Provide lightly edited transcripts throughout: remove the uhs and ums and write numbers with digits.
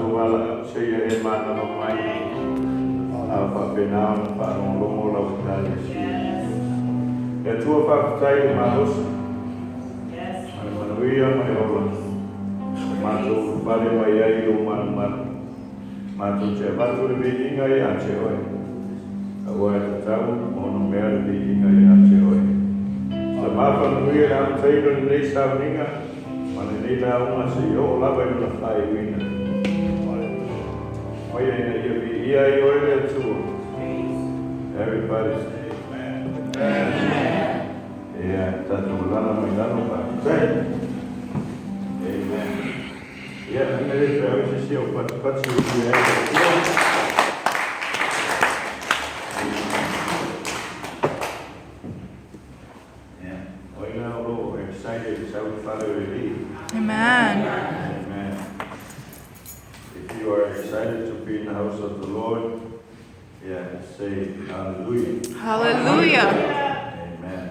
wala saya mana mai apa benar para longo la utali ya tua fakutai maus manuia mai ola matu vale mai ai o matu che vatu le inga ya che oi agora tau ono mer de inga ya che oi sa mapa manuia am tailo nei sa ninga mana nei la uma se yo la vai na fai wina oi ai ia vi ia oi le tu everybody say amen amen yeah tatu lana mai lana pa amen yeah and there is very sincere but you Amen. Amen. If you are excited to be in the house of the Lord, say hallelujah. Hallelujah. Amen.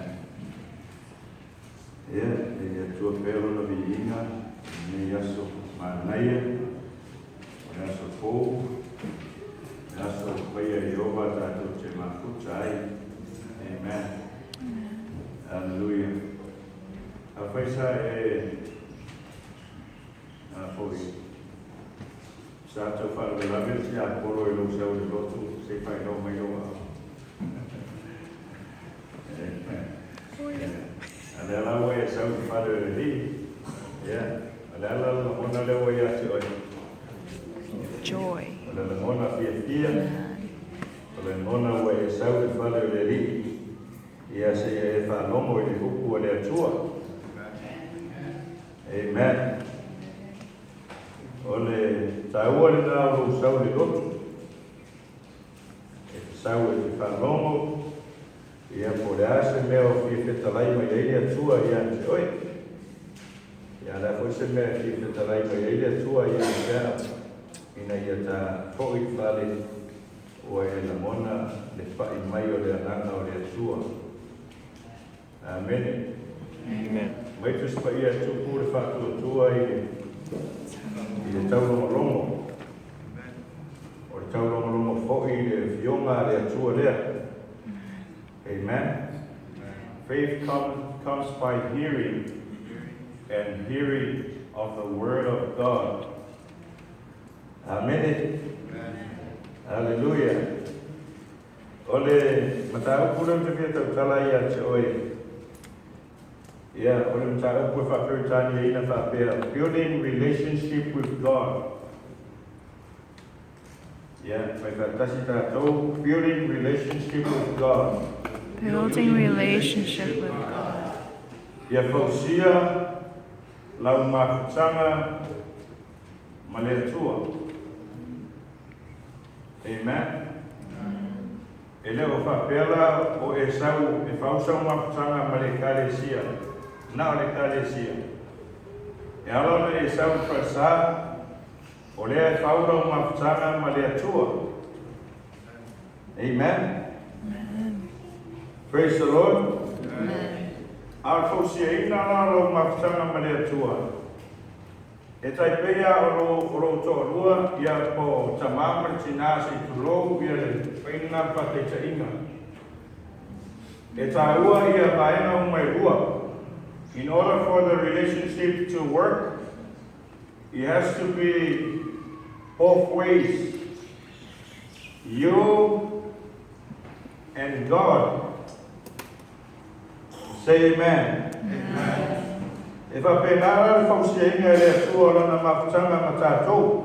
Tua pelo na viinga, ni yaso manaya, yaso po, yaso paya yoba tato che makuchai. Amen. Hallelujah. Afaisa foi Sato fala la versia polo e lo seu de lotu se fai no mai no Adela wa e sau fala de li adela la ona le wa ya Joy. adela ona fia adela ona wa e sau fala de li ia se e fa no mo e ku le tua Amen. Ole taua le nā rau sau le lotu. E te sau e te whanongo. Ia po le ase mea o fia whetalai mai eile atua ia te oi. Ia la fo se mea fia whetalai mai eile atua ia te mea. Ina ia ta hoi whale o e la mona le whai mai o le ananga o le atua. Amen. Amen. Mai tu spa ia tupu le whakua tua i le taulongo. O le taulongo fo'i le fionga le atua lea. Amen. Faith comes by hearing, and hearing of the word of God. Amen. Hallelujah. Ole matau pulang te fia tau tala ia te oi. Building relationship with God. Building relationship with God. Building relationship with God. Ia fausia lau mafutanga maleatua. Amen. Ele o whapela o e sau e fausau mafutanga malekalesia. Na le kalesia. E alona e sau prasa o le faula mafutanga maleatua. Amen. Amen. Praise the Lord. Amen. Al fosia ina lo mafutanga maleatua. E tai pea o lo to lua ia po tamama tinasi tulo ia le peina pateta inga. E taua ia vaena mai rua. In order for the relationship to work, it has to be both ways. You and God. Say amen. Amen. If I pay nara from saying a two on a mafutanga matato.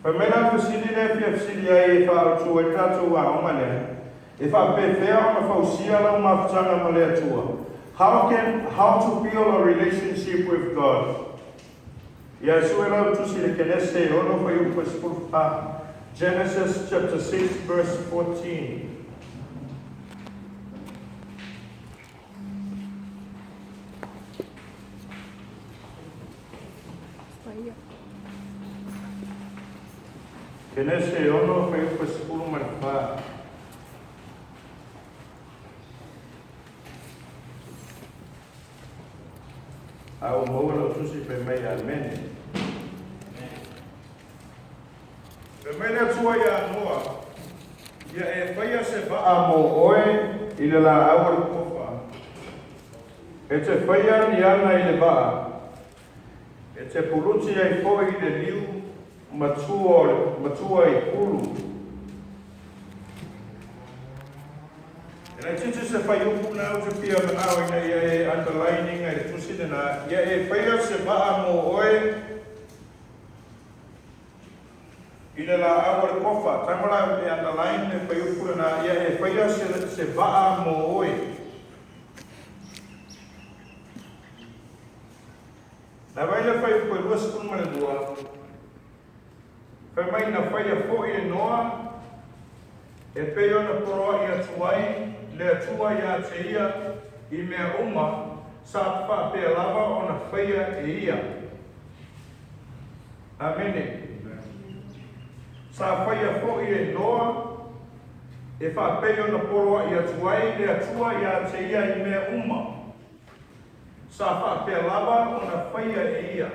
For men of the city, if I to a tattoo, if I pay fair on a fauciala mafutanga maleatua, how to build a relationship with God? Yes, we love to see the Kenese, all of you Genesis chapter 6, verse 14. Kenese ono foi o sepulcro marcado. Au maua tusi pe mai amen. Pe mai le tua ia noa. Ia e whaia se wha mo oe i le la awa kofa. E te whaia ni ana i le waa. E te puluti ai fo i le liu matua i pulu. E nei titi se whai upu na au te pia manao ina ia e underlining ai tusi na ia e whaia se waa mo oe i le la awa kofa. Tamara e underline e whai upu na ia e whaia se waa mo oe. Na vai le whai upu e lua sikun mane lua. Whai mai na whai a fo i noa. E peo na poroa i atuai. Le atua i a te ia. I mea uma. Sa wha pia lava o na whaia e ia. Amene. Sa whaia fo i noa. E wha peo na poroa i atuai. Le atua i a te ia i mea uma. Sa wha pia lava o na whaia e ia.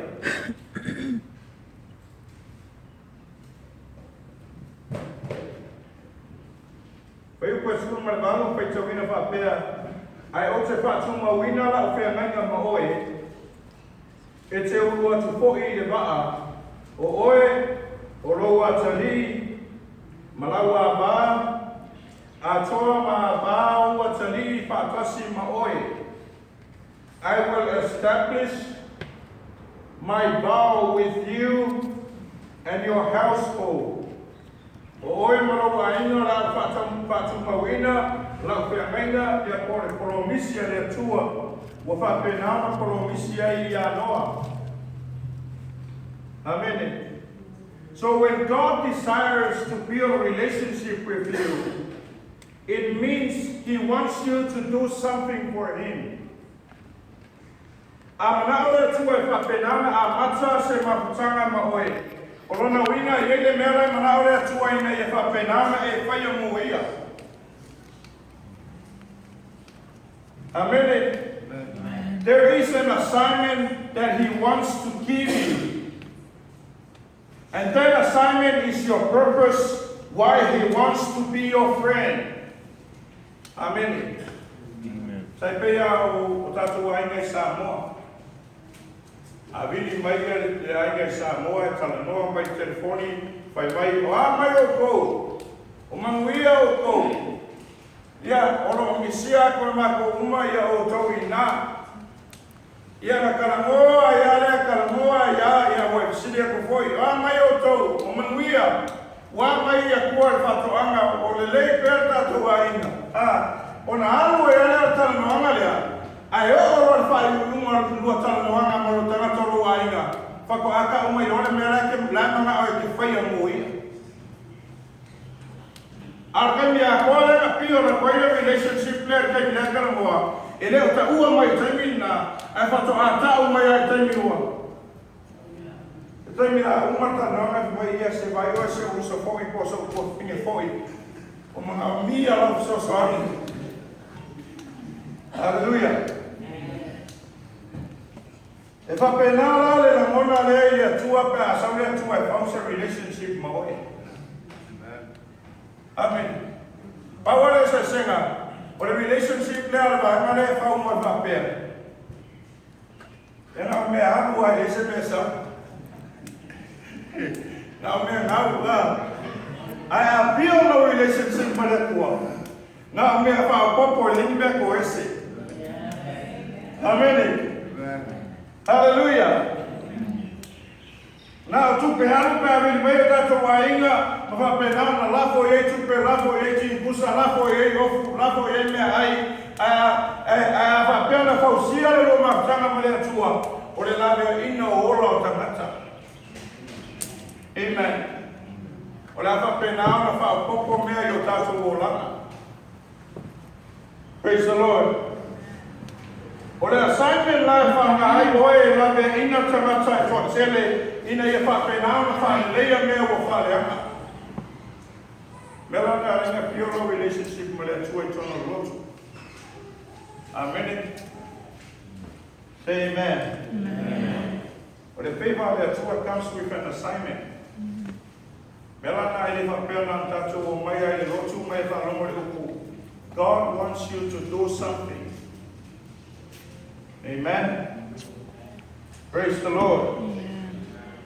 Whai upo e suru mai wano, whai tau ina wha pia. Ai o te wha tuma wina la o whea nganga ma oe. E te uru atu fo i le waa. O oe, o rou a tali, malau a ba, a toa ma ba o a tali wha ma oe. I will establish my vow with you and your household. O oe maro a inga la whatu mawina, la whengaina, ia kore koromisia le tua, wa whapenama koromisia I anoa. Amen. So when God desires to build a relationship with you, it means He wants you to do something for Him. A manaole tua e whapenana a mata se maputanga ma oe. O lona wina i ele mera manaole tua ina e whapenana e whaia muia. Amen. There is an assignment that He wants to give you. And that assignment is your purpose why He wants to be your friend. Amen. Sai pea o tatu ainga I Samoa. A vini mai le ainga I Samoa e talanoa mai telefoni fai mai o a mai o kou. O manguia o kou. Ia oro o misia koe mako uma ia o tau I nā. Ia na kalamoa ia lea kalamoa ia wai visiri a kufoi. O a mai o tau o manguia. Wa mai ia kua le whatoanga o le lei perta tau ainga. Ona alu e lea talanoanga lea. Ai o oro whai unuma lua talanoanga maro tangata roa inga. Whako aka umai ole mera ke mlamanga o ke whaia moia. Arkai a kole na pio na koe relationship player kai lea kalamoa. E leo ta ua mai taimi na ai whato a tau mai ai taimi ua. E taimi na umata nanga mai ia se vai o se uso foi po so po pinge foi. O mga mia la so sorry. Hallelujah. E whapenala le na mona le ia tua pe a saulia tua e pausa relationship ma oe. Amen. Pawale se senga. O le relationship le ala ba ngale e whau mo whapea. E nga mea hamu a e se mesa. Nga mea ngau la. Ai appeal no relationship ma le tua. Nga mea whau popo e lingi mea ko ese. Amen. Hallelujah. Now tu pe haru pe avili mai tato wainga ma pe na lafo ye tu pe lafo ye ti kusa lafo ye ofu lafo ye me ai a va pe na fausia lo ma tanga male tua o le lave ina ola tangata. Amen. O la va pe na fa poco me yo tato ola. Praise the Lord. O le assignment la fa nga ai boe la be ina tangata to sele ina ia whapenana whaelea mea o whaleanga. Mela na ringa pure relationship ma lea tua I tono lotu. Amen. Say amen. Amen. But the favor there too comes with an assignment. Melana ele mapena tatu o mai ai lotu mai fa lomo uku. God wants you to do something. Amen. Praise the Lord. Amen.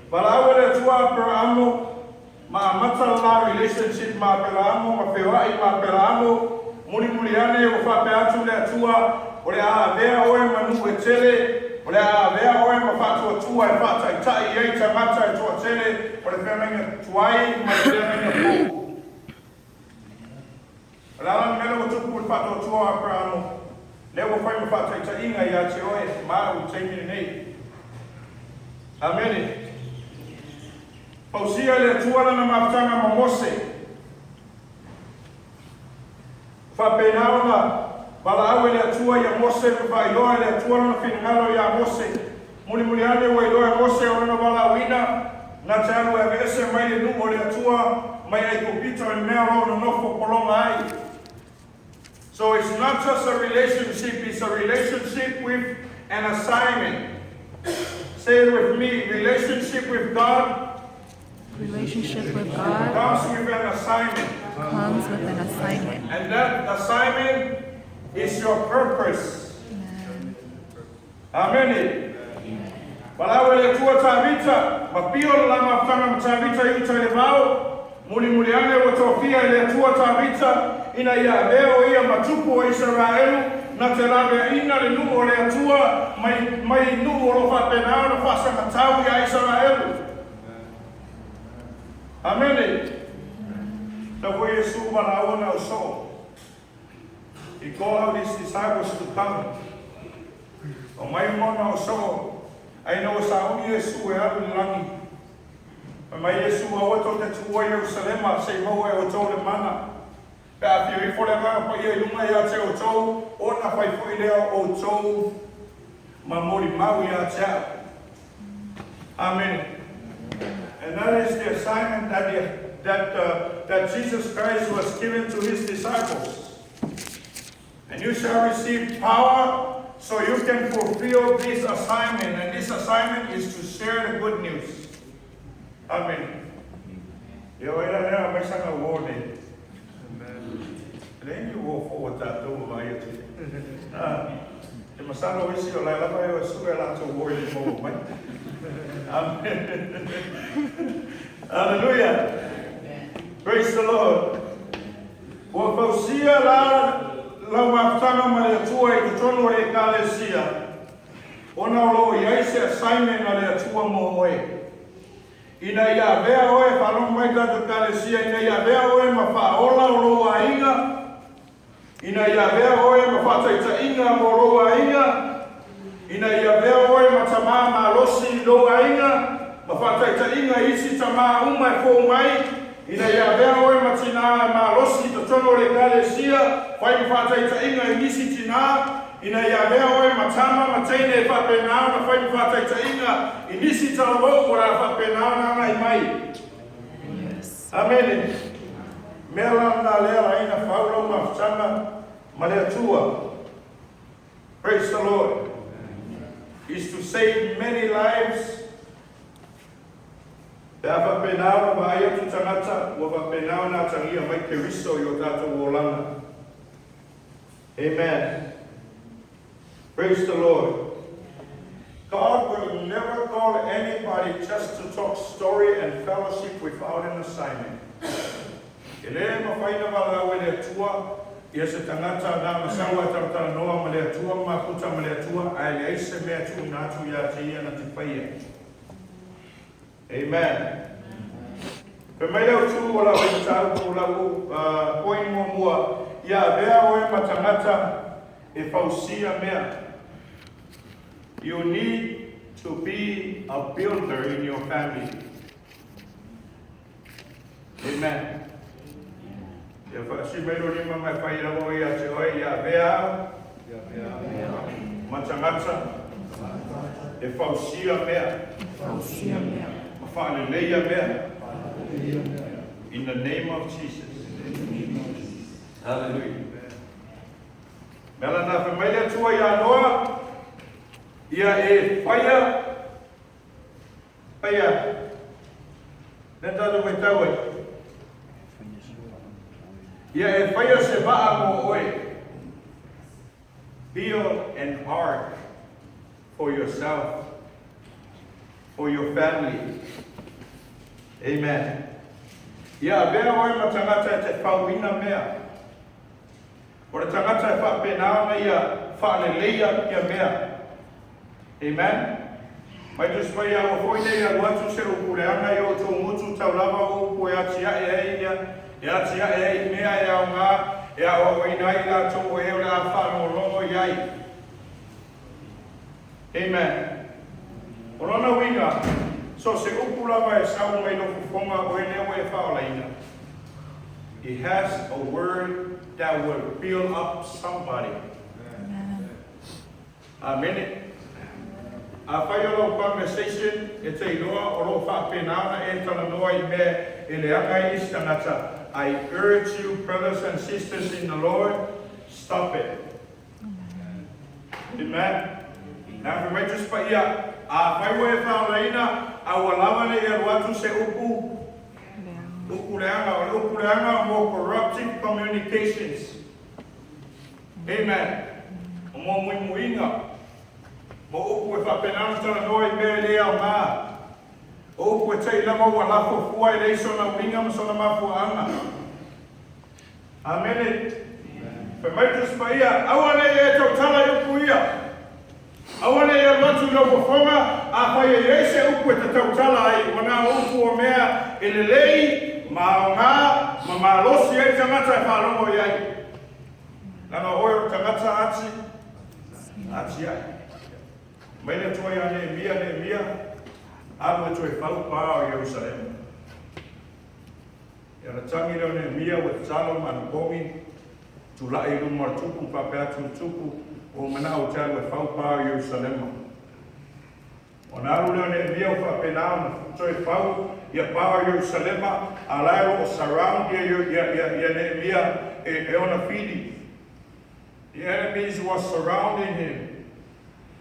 But I will tua per amo ma matala relationship ma per amo ma fewai ma per amo muli ane o fa pe atu le tua o le a vea o e manu e tele o le a vea o e ma fa tua e fa tai tai e ta mata e tua tele o le whenanga tuai ma le whenanga pō. O le ala mele o tuku fa tua per amo le o fai ma fa tai tai inga ia te oe ma u teini nei. Amen. Pausia le tua na mafutanga ma Mose. Fa penaona bala awe le tua ya Mose fa iloa le tua na finalo ya Mose. Muli ane wa iloa Mose ona bala wina na tano e vese mai le numo le tua mai ai kopito e mero no nofo kolonga ai. So it's not just a relationship, it's a relationship with an assignment. Say it with me, relationship with God. Relationship with God Comes with an assignment. comes with an assignment. And that assignment is your purpose. Amen. Amen. Wala wale tua tavita, mapio la mafutanga tavita yuta levao, muli ane watofia ile tua tavita, ina ya leo ia matupu wa Israelu, na telabe ina le numo le tua, mai numo lo fa penao na fasa matawi ya Israelu. Amen. The way Yesu wanaona uso. He called out his disciples to come. O mai mona uso. Ai no sa uni Yesu e alu langi. Mai Yesu wa wato te tua Yerusalema se mo e o tole mana. Pe a firi fole ka pa ye lunga ya te o tou, ona fai foi leo o tou. Mamori maui ya te. Amen. And that is the assignment that Jesus Christ was given to his disciples. And you shall receive power so you can fulfill this assignment. And this assignment is to share the good news. Amen. Yo era nea mai sanga wone. Then you go forward that door by it. The masano isi o lai lava yo suga la to wole mo mai. Amen. Hallelujah. Praise the Lord. Wa fausia la mafutanga male tua I kutono le kalesia. Ona lo yaise assignment na le tua mo oe. Ina ia vea oe whalong mai katu kalesia. Ina ia vea oe ma whaola o roa inga. Ina ia vea oe ma whataita inga mo roa inga. Ina ia vea oe ma tamaa ma losi roa inga. Ma whataita inga isi tamaa umai fō mai. Ina ia vea oe ma tina ma losi to tono le kalesia. Whai ma whataita inga isi tina. Ina ia vea oe ma tama ma teine e whapenao na whai ma whataita inga. Inisi talabo ora whapenao na mai mai. Yes. Amen. Mela na lea ina whaulau mafutanga ma lea tua. Praise the Lord. Is to save many lives. Dava penao na maia tu tangata, wava penao na tangia mai keriso yo tato wolanga. Amen. Praise the Lord. God will never call anybody just to talk story and fellowship without an assignment. Ele mafaina wala wele tua, ia se tangata na masawa tartara noa malea tua, makuta malea tua, aile aise mea tu inatu ya te ia na te paia. Amen. Pemele utu wala wetau wala koin mo mua, ia vea oe matangata e fausia mea. You need to be a builder in your family. Amen. Si mero lima mai whaira mo ia te oe ia vea matangata e fausia mea. Mawhanelea mea. In the name of Jesus. Hallelujah. Mela na whamaila tua ia noa. Ia e whaia, paia, neta me tau e. Ia e whaia se waa mo oe. Build an ark for yourself, for your family. Amen. Ia vea oe ma tangata e te whauina mea. O le tangata e whapenao ia whaaleleia ia mea. Amen. Mai tu spai a o foi nei a watu se o kureanga i o tō mutu tau lava o ko e atia e ia. E atia e mea e au ngā. E a o inai la tō o e o la whano longo iai. Amen. O rona winga. So se upu lava e sau mai no kufonga o e neo e whaolaina. He has a word that will build up somebody. Amen. A whai alo conversation e te iloa o lo whapenana e tala noa I mea e le anga I tangata. I urge you, brothers and sisters in the Lord, stop it. Amen. Now, if we just put here, a whai e whaolaina, a walawane e aruatu se upu. Upu leanga mo corrupting communications. Amen. Mo muinga. Mo upu e whapenana tala noa I mea lea o ngā. O upu e tei lama ua lafo fua I leiso na winga ma sona mafua anga. Amen. Pe mai tu spaia, awane e tau tala upu ia. Awane e watu na wafonga, a whai e eise upu e te tau tala ai, wana upu o mea e le lei, ma o ngā, ma malosi e tangata e wharongo iai. Nana oe o tangata ati ai. Mai le toi a ne mia, alu e toi whau pā o Jerusalem. Ia na tangi reo ne mia with Salom and Bomi, tu lai rumar tupu, papea tu tupu, o mana o tau e whau pā o Jerusalem. O na alu reo ne mia o whapenao, toi whau, ia pā o Jerusalem, a lairo o surround ia ne mia e ona fidi. The enemies were surrounding him.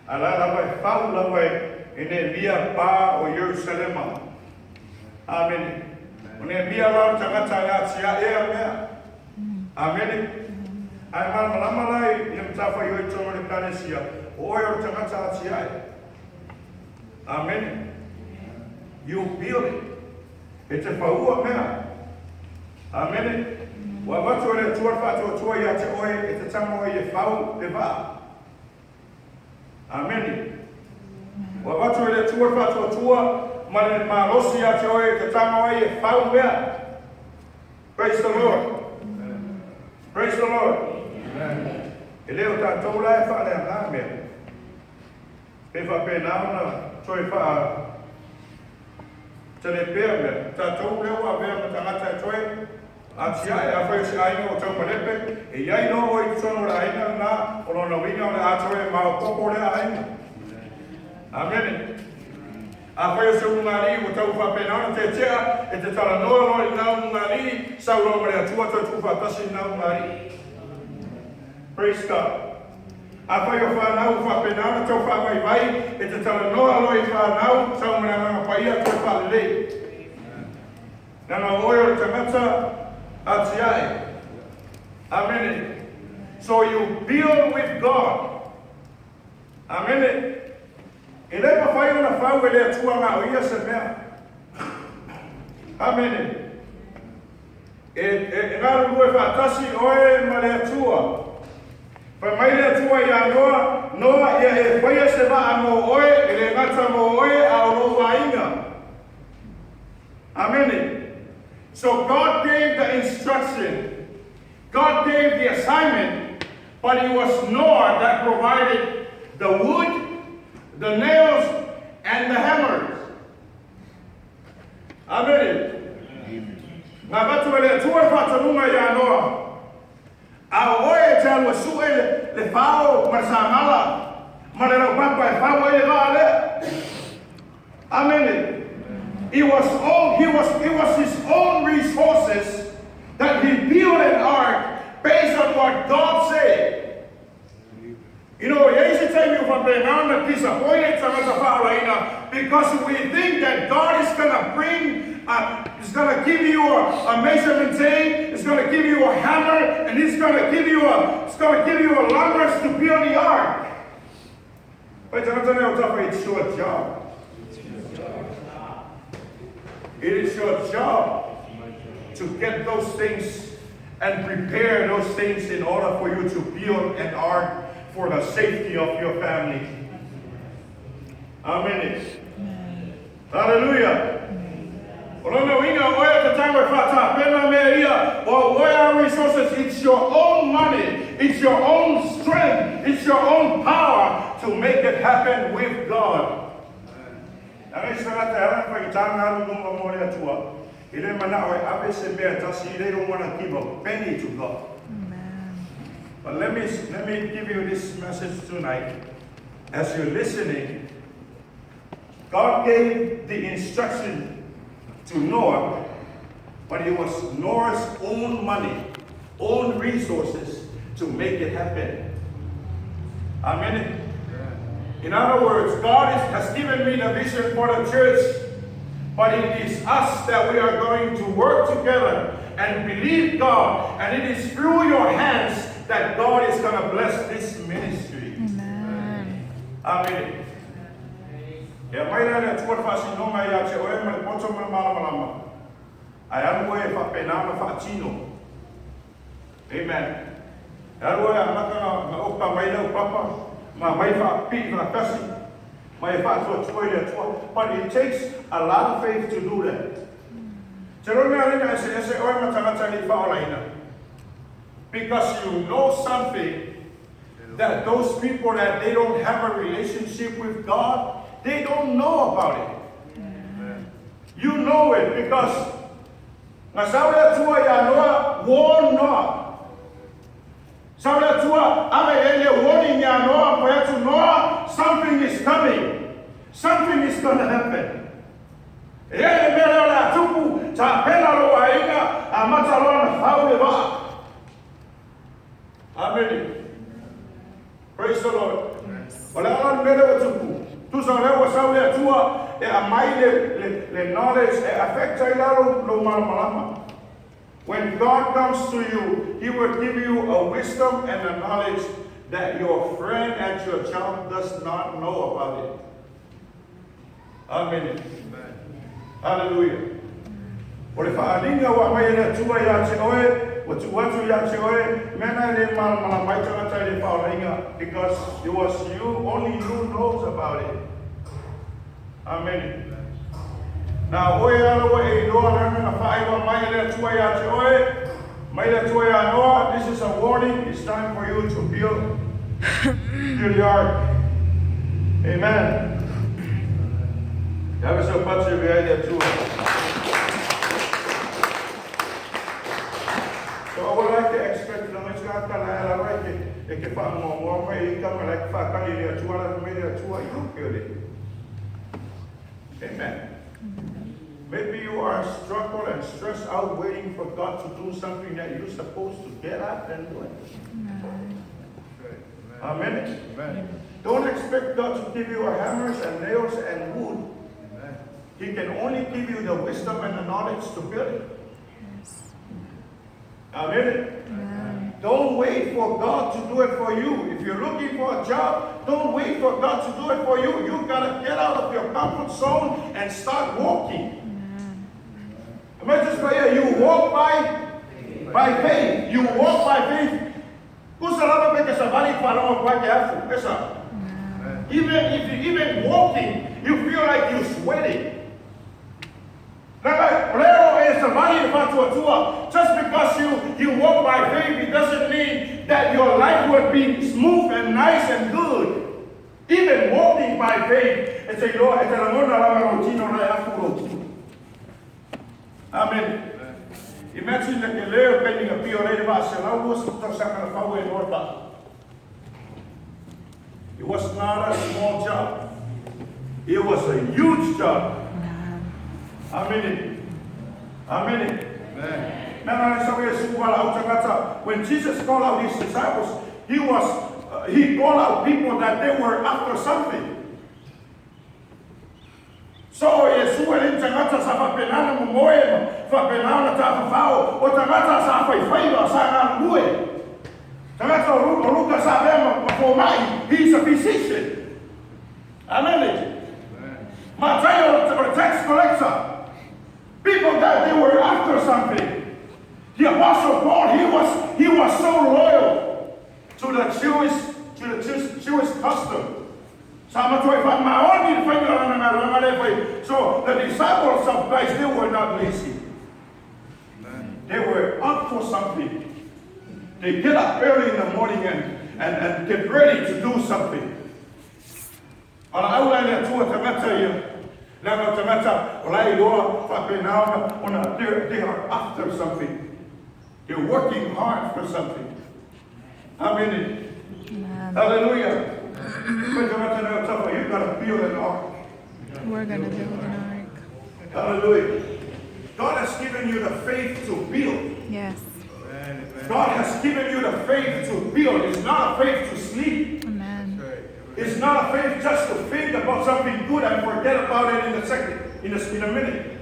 Ala lawai whau lawai e ne mia pā o Jerusalem. Amen. O ne mia lau tangata ngā tia ea mea. Amen. Ai malamalai i mtafa i oi tono le planesia. O oi o tangata tia e. Amen. You build it. E te whaua mea. Amen. Wa watu e le tuarwha tua ia te oe e te tango e whau le vaa. Amen. Wa watu e le tuarwha tua ma le malosi a te oe te tango e whau mea. Praise the Lord. Praise the Lord. Amen. E leo tātou la e wha le ngā mea. E wha pēnao na toi wha te le pēr mea. Tātou leo a vea ma tangata e toi. Atia e a whai si ainga o tau malepe, e iai no o I tono le ainga nā, o lona winga o le atoe e mao koko le ainga. Amen. A whai o se ungari o tau whapenao te tea, e te tala noa no I nā ungari, sau lo mare atua tau tu whatasi nā ungari. Praise God. A whai o whanau whapenao tau whawai vai, e te tala noa lo I whanau, sau mare anga paia tau whalelei. Nana oe o tangata, Atiai. Amen. So you build with God. Amen. E le mawhai o na whau e le atua ngā o ia se mea. Amen. E ngā rungu e whātasi oe ma le atua. Pa mai le atua I a noa ia e whaia se waa mo oe, e le ngata mo oe a o lo wainga. Amen. So God gave the instruction, God gave the assignment, but it was Noah that provided the wood, the nails, and the hammers. Amen. Ngā watu e le tua whatanunga I a Noah. A oe te alua su e le whao ma sāngala, ma le rau papa e whao e le wā lea. Amen. It was his own resources that he built an ark based on what God said. You know, because we think that God is going to bring, is going to give you a measurement tape, is going to give you a hammer, and He's going to give you a lumbers to build the ark. But it's your job. It is your job to get those things and prepare those things in order for you to build an ark for the safety of your family. Amen. Hallelujah. Resources, it's your own money, it's your own strength, it's your own power to make it happen with God. They don't want to give a penny to God. But let me give you this message tonight. As you're listening, God gave the instruction to Noah, but it was Noah's own money, own resources to make it happen. Amen. In other words, God has given me the vision for the church, but it is us that we are going to work together and believe God, and it is through your hands that God is going to bless this ministry. Amen. Amen. Amen. But it takes a lot of faith to do that. Because you know something that those people that they don't have a relationship with God, they don't know about it. You know it because something is coming. Something is going to happen. Amen. Praise the Lord. When God comes to you, He will give you a wisdom and a knowledge that your friend at your job does not know about it. Amen. Hallelujah. Because it was you, only you knows about it. Amen. Now, this is a warning. It's time for you to build your ark. Amen. That was a bunch of idea too. So I would like to expect Amen. Maybe you are struggled and stressed out waiting for God to do something that you're supposed to get up and do it. Amen. Amen. Don't expect God to give you hammers and nails and wood. Amen. He can only give you the wisdom and the knowledge to build it. Yes. Amen. Amen. Don't wait for God to do it for you. If you're looking for a job, don't wait for God to do it for you. You gotta get out of your comfort zone and start walking. Imagine you walk by faith. You walk by faith. Even walking, you feel like you're sweating. Just because you walk by faith, it doesn't mean that your life will be smooth and nice and good. Even walking by faith, it's a Amen. Imagine that you're there pending a It was not a small job. It was a huge job. Amen. Amen. Amen. When Jesus called out his disciples, he was he brought out people that they were after something. So Yesu tangata sa papenana momoe, papenana ta fao, o tangata sa faifaiva sa ngue. Tangata oruka sa bema pomai, he's a physician. Amen. Mateo or tax collector. People that they were after something. The Apostle Paul, he was so loyal to the Jewish custom. So the disciples of Christ, they were not lazy. They were up for something. They get up early in the morning and get ready to do something. They are after something. They're working hard for something. Amen. Hallelujah. You're going to build an ark. We're going to build an ark. Hallelujah. God has given you the faith to build. Yes. God has given you the faith to build. It's not a faith to sleep. Amen. It's not a faith just to think about something good and forget about it in a minute.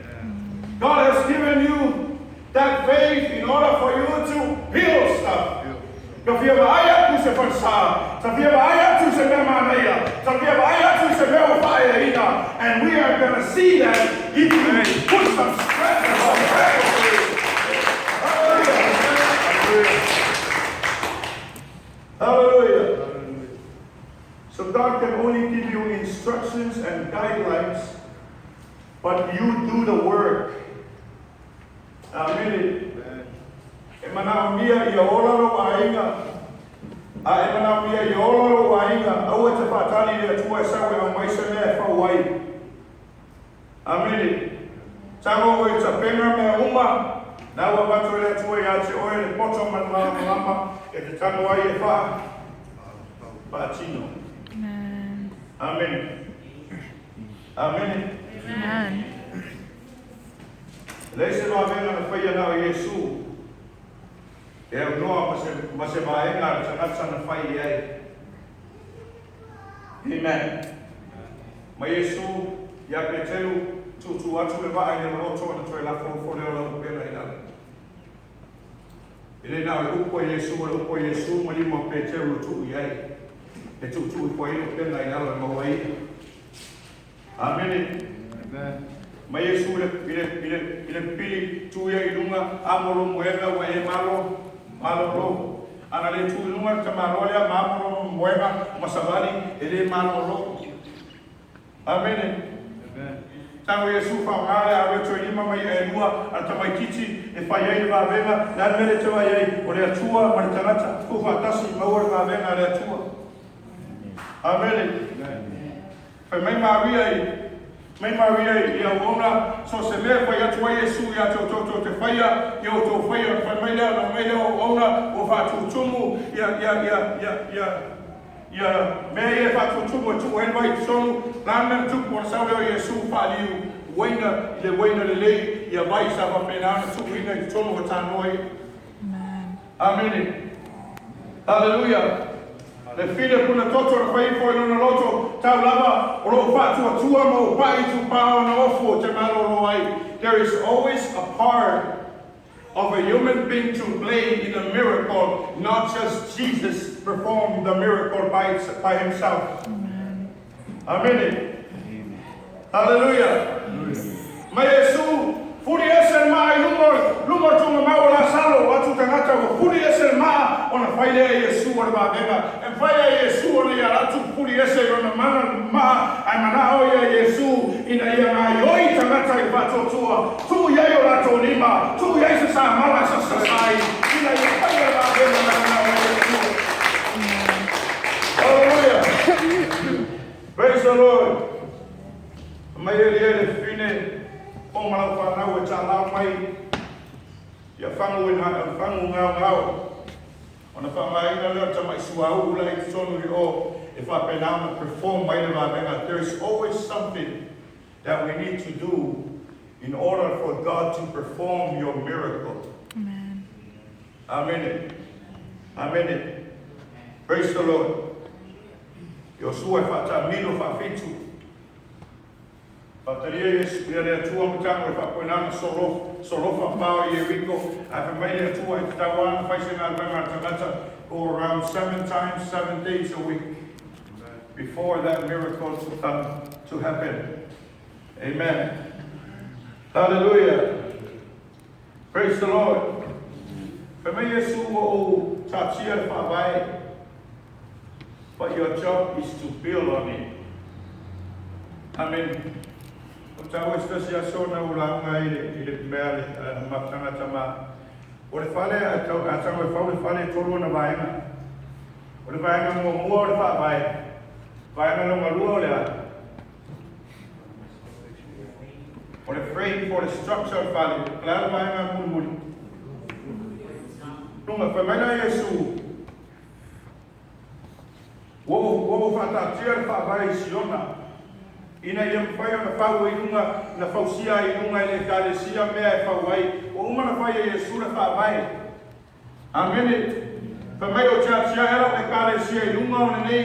God has given you that faith in order for you to build stuff. And we are going to see that if you put some strength in our Hallelujah. Hallelujah. So God can only give you instructions and guidelines, but you do the work. Amen. Emanamia Yola Wainga. Emanamia Yola Wainga. I want to fatali to a sawe on my son for white. Amen. Tango, it's a penner, my Uma. Now I'm about to let you out your oil, the bottom and Mama, at the Tango Ifa. Pachino. Amen. Amen. Amen. Amen. Let's go and fire now, Yesu. Eu não você vai engar sangat na fai ai. Amen. Mas Yesu ya petelu tu atu le vai le roto na toi la fo le la pena ina. Ele na o ko Yesu mali mo petelu tu ai. E tu ko ele pena ina la mo ai. Amen. Amen. Mas Yesu ele pili tu ya ilunga amolo moega wa e malo malo anale tu ilunga kamaroya mamolo moega masabali ele malo. Amen. Amen. Tango Yesu fa ngale ave to lima mai e lua atamai kiti e fa yai va venga na mele te vai ai o le tua martanata ku fa tasi mawar va venga le tua. Amen. Fa mai Maria ia ona so se me fa ya tua Yesu ya to te faia yo to faia fa mai le ona o fa tu tumu ya me e fa tu tumu tu en vai sonu la tu por sa Yesu fa liu wena le ya vai sa va pena tu ina tonu ta noi. Amen. Hallelujah. Le file kuna toto fai foi no loto tau lava ro fatu tua mo pai tu pao no fo te malo ai. There is always a part of a human being to play in a miracle, not just Jesus performed the miracle by himself. Amen. Amen. Hallelujah. Ma Yesu furi ese mai lumor tu ma la salo watu tangata ko furi ese ma ona faile Yesu ona bega en faile Yesu ona ya tu furi ese ona mana ma ai mana o Yesu ina ya mai oi tangata I bato tu ya yo la to lima tu ya se sa mala sa sai ina ya faile ba bega na Yesu. Hallelujah. Praise the Lord. Mai ele fine o ma fa na o chala mai ya fangu ngau ona fa mai na le ta mai suau la I sonu o if I can now perform mai na venga. There's always something that we need to do in order for God to perform your miracle. Amen. Amen. Amen. Praise the Lord. Yo sua fata mino fa fitu. Pataria Yesu ia le tua mutanga fa poinanga solo fa pao ye Rico. Ape mai le tua I tawana faise na langa tangata go around 7 times, 7 days a week before that miracle to come to happen. Amen. Hallelujah. Praise the Lord. Pema Yesu o tatia fa vai. But your job is to build on it. Amen. Utawa stasia sona ulanga ile mele matanga tama. Ore fale atanga fale tolu na vaina. Ore vaina mo ore fa vai. Vaina no malua le. Ore frame for the structure fale. Claro vaina mulmuli. Nunga fa mai Yesu. Wo fata tier fa vai siona. Ina ia pai ona pau inunga na fausia inunga ile kalesia mea fa vai. O uma na fai Yesu na fa vai. Amen. Fa mai o chacha era na kalesia inunga ona nei